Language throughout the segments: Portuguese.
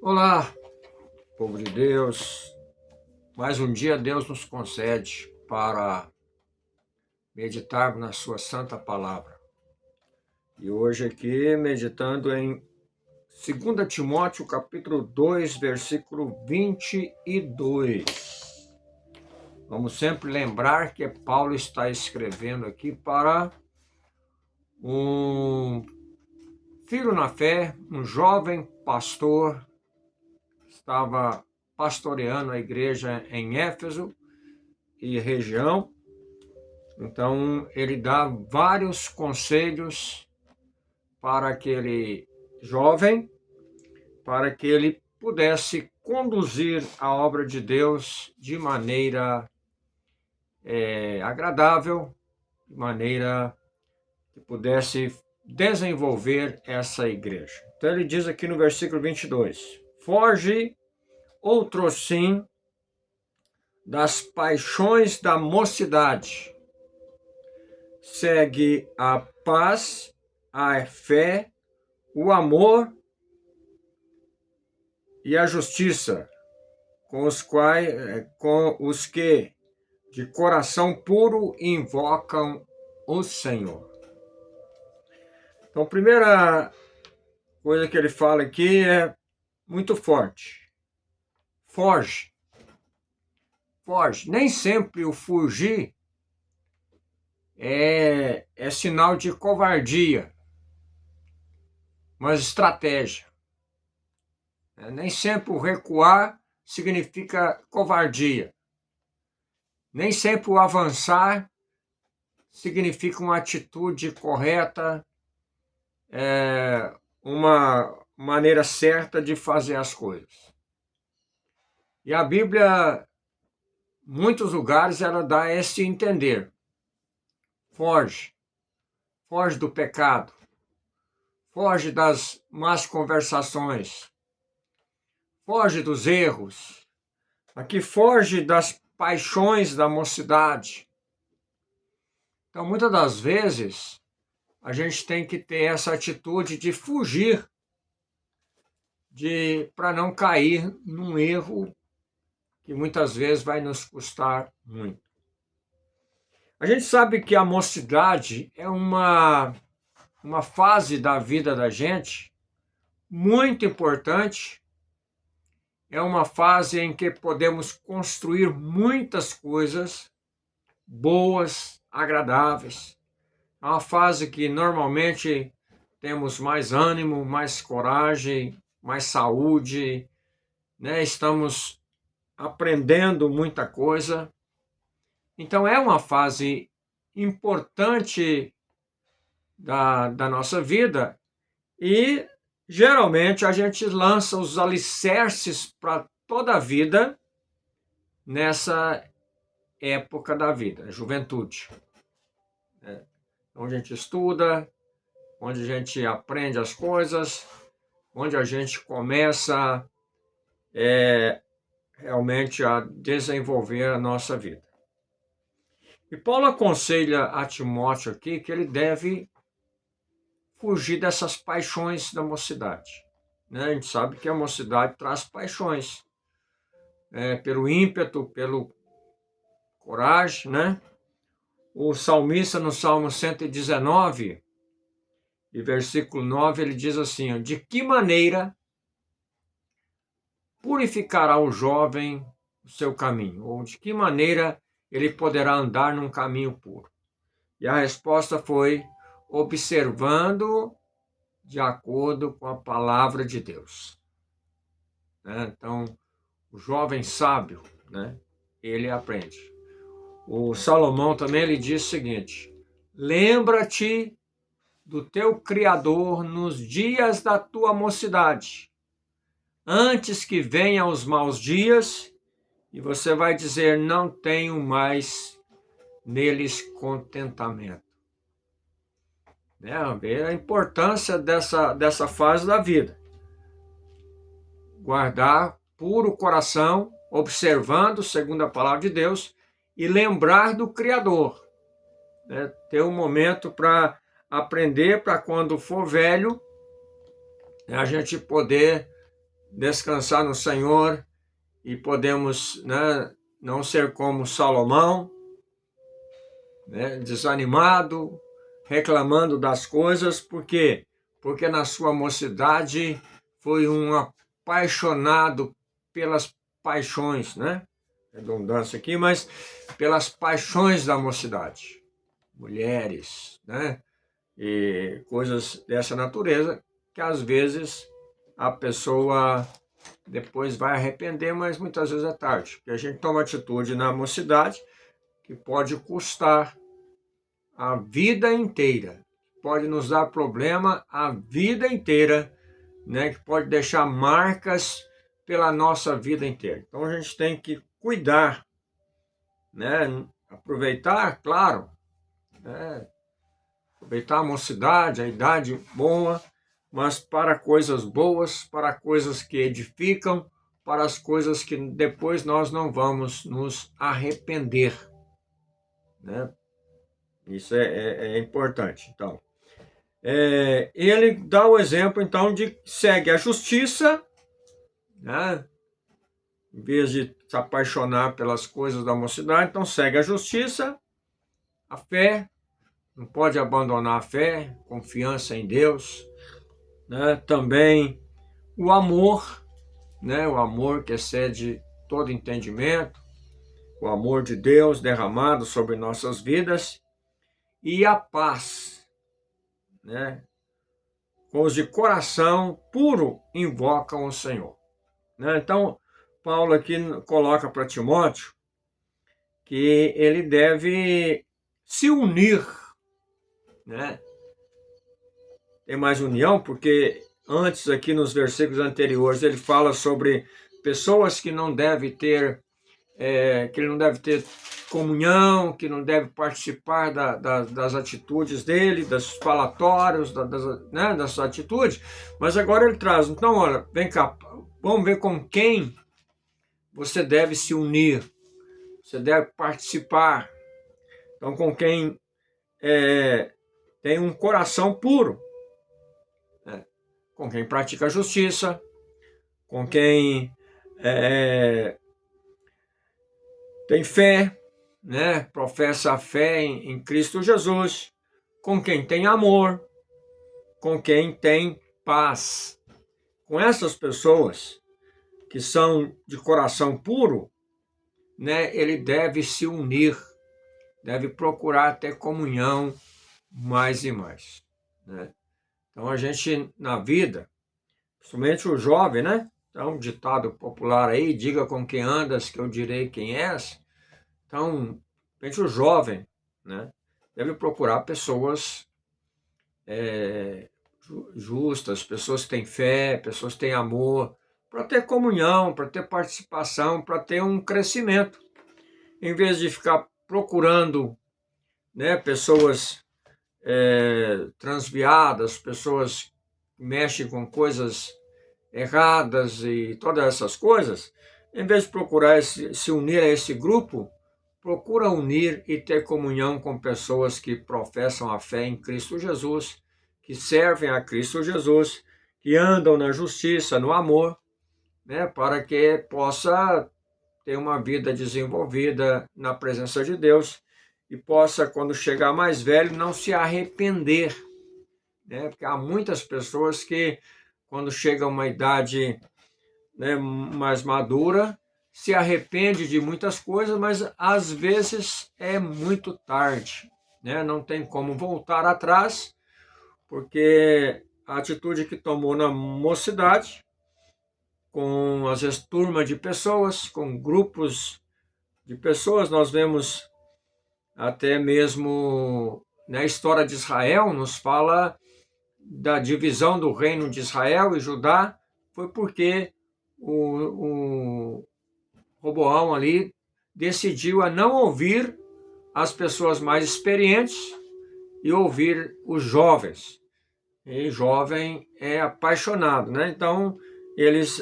Olá, povo de Deus. Mais um dia Deus nos concede para meditarmos na sua santa palavra. E hoje aqui meditando em 2 Timóteo capítulo 2, versículo 22. Vamos sempre lembrar que Paulo está escrevendo aqui para um filho na fé, um jovem pastor, estava pastoreando a igreja em Éfeso e região. Então, ele dá vários conselhos para aquele jovem, para que ele pudesse conduzir a obra de Deus de maneira agradável, de maneira que pudesse desenvolver essa igreja. Então, ele diz aqui no versículo 22, foge outrossim das paixões da mocidade, segue a paz, a fé, o amor e a justiça, com os que de coração puro invocam o Senhor. Então, a primeira coisa que ele fala aqui é muito forte. Foge. Foge. Nem sempre o fugir é sinal de covardia, mas estratégia. Nem sempre o recuar significa covardia. Nem sempre o avançar significa uma atitude correta, uma maneira certa de fazer as coisas. E a Bíblia, em muitos lugares, ela dá esse entender. Foge. Foge do pecado. Foge das más conversações. Foge dos erros. Aqui foge das paixões da mocidade. Então, muitas das vezes, a gente tem que ter essa atitude de fugir, para não cair num erro que muitas vezes vai nos custar muito. A gente sabe que a mocidade é uma fase da vida da gente muito importante. É uma fase em que podemos construir muitas coisas boas, agradáveis. É uma fase que normalmente temos mais ânimo, mais coragem, mais saúde, né? Estamos aprendendo muita coisa. Então é uma fase importante da nossa vida e geralmente a gente lança os alicerces para toda a vida nessa época da vida, juventude. Onde a gente estuda, onde a gente aprende as coisas, onde a gente começa realmente a desenvolver a nossa vida. E Paulo aconselha a Timóteo aqui que ele deve fugir dessas paixões da mocidade. A gente sabe que a mocidade traz paixões, pelo ímpeto, pelo coragem, né? O salmista no Salmo 119, e versículo 9, ele diz assim, de que maneira purificará o jovem o seu caminho? Ou de que maneira ele poderá andar num caminho puro? E a resposta foi observando de acordo com a palavra de Deus. Então, o jovem sábio, ele aprende. O Salomão também ele diz o seguinte, lembra-te do teu Criador nos dias da tua mocidade, antes que venham os maus dias, e você vai dizer, não tenho mais neles contentamento. A importância dessa fase da vida. Guardar puro o coração, observando, segundo a palavra de Deus, e lembrar do Criador. Ter um momento para aprender, para quando for velho, a gente poder descansar no Senhor e podemos, né, não ser como Salomão, né, desanimado, reclamando das coisas. Por quê? Porque na sua mocidade foi um apaixonado pelas paixões, né? Redundância aqui, mas pelas paixões da mocidade. Mulheres, né? E coisas dessa natureza que às vezes a pessoa depois vai arrepender, mas muitas vezes é tarde. Porque a gente toma atitude na mocidade que pode custar a vida inteira, pode nos dar problema a vida inteira, né? Que pode deixar marcas pela nossa vida inteira. Então a gente tem que cuidar, né? Aproveitar, claro, né? Aproveitar a mocidade, a idade boa, mas para coisas boas, para coisas que edificam, para as coisas que depois nós não vamos nos arrepender, né? Isso é importante. Então, ele dá o exemplo, então, de segue a justiça, né? Em vez de se apaixonar pelas coisas da mocidade, então segue a justiça, a fé, não pode abandonar a fé, confiança em Deus, né? Também o amor, né? O amor que excede todo entendimento, o amor de Deus derramado sobre nossas vidas, e a paz, né? Com os de coração puro invocam o Senhor, né? Então, Paulo aqui coloca para Timóteo que ele deve se unir, né? Tem mais união, porque antes aqui nos versículos anteriores ele fala sobre pessoas que não devem ter, que ele não deve ter comunhão, que não deve participar das atitudes dele, dos falatórios, né, das atitudes. Mas agora ele traz, então, olha, vem cá, vamos ver com quem você deve se unir, você deve participar. Então, com quem tem um coração puro, né? Com quem pratica a justiça, com quem tem fé, né? Professa a fé em Cristo Jesus, com quem tem amor, com quem tem paz. Com essas pessoas que são de coração puro, né? Ele deve se unir, deve procurar ter comunhão mais e mais, né? Então a gente na vida, principalmente o jovem, né? Então um ditado popular aí, diga com quem andas que eu direi quem és. Então, principalmente o jovem, né? Deve procurar pessoas justas, pessoas que têm fé, pessoas que têm amor, para ter comunhão, para ter participação, para ter um crescimento, em vez de ficar procurando, né, pessoas transviadas, pessoas que mexem com coisas erradas e todas essas coisas. Em vez de procurar se unir a esse grupo, procura unir e ter comunhão com pessoas que professam a fé em Cristo Jesus, que servem a Cristo Jesus, que andam na justiça, no amor, né, para que possa ter uma vida desenvolvida na presença de Deus e possa, quando chegar mais velho, não se arrepender, né? Porque há muitas pessoas que, quando chega a uma idade, né, mais madura, se arrepende de muitas coisas, mas às vezes é muito tarde, né? Não tem como voltar atrás, porque a atitude que tomou na mocidade, com às vezes turma de pessoas, com grupos de pessoas, nós vemos até mesmo na história de Israel, nos fala da divisão do reino de Israel e Judá, foi porque o Roboão ali decidiu a não ouvir as pessoas mais experientes e ouvir os jovens. E jovem é apaixonado, né? Então,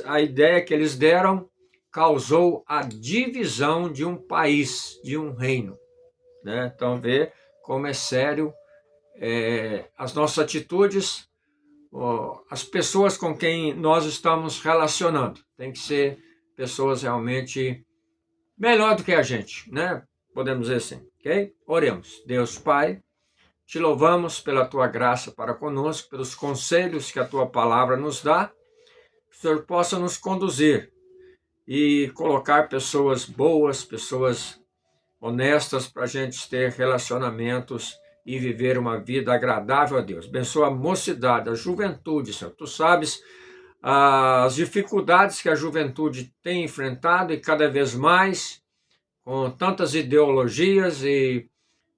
a ideia que eles deram causou a divisão de um país, de um reino, né? Então, vê como é sério as nossas atitudes, as pessoas com quem nós estamos relacionando. Tem que ser pessoas realmente melhor do que a gente, né? Podemos dizer assim, ok? Oremos. Deus Pai, te louvamos pela tua graça para conosco, pelos conselhos que a tua palavra nos dá. Que o Senhor possa nos conduzir e colocar pessoas boas, pessoas honestas para a gente ter relacionamentos e viver uma vida agradável a Deus. Abençoa a mocidade, a juventude, Senhor. Tu sabes as dificuldades que a juventude tem enfrentado e cada vez mais, com tantas ideologias e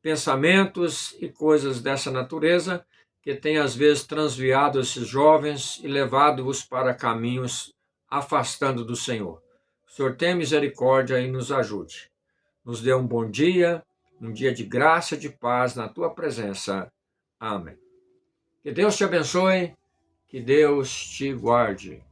pensamentos e coisas dessa natureza, que tem às vezes transviado esses jovens e levado-os para caminhos afastando do Senhor. O Senhor tenha misericórdia e nos ajude. Nos dê um bom dia, um dia de graça e de paz na tua presença. Amém. Que Deus te abençoe, que Deus te guarde.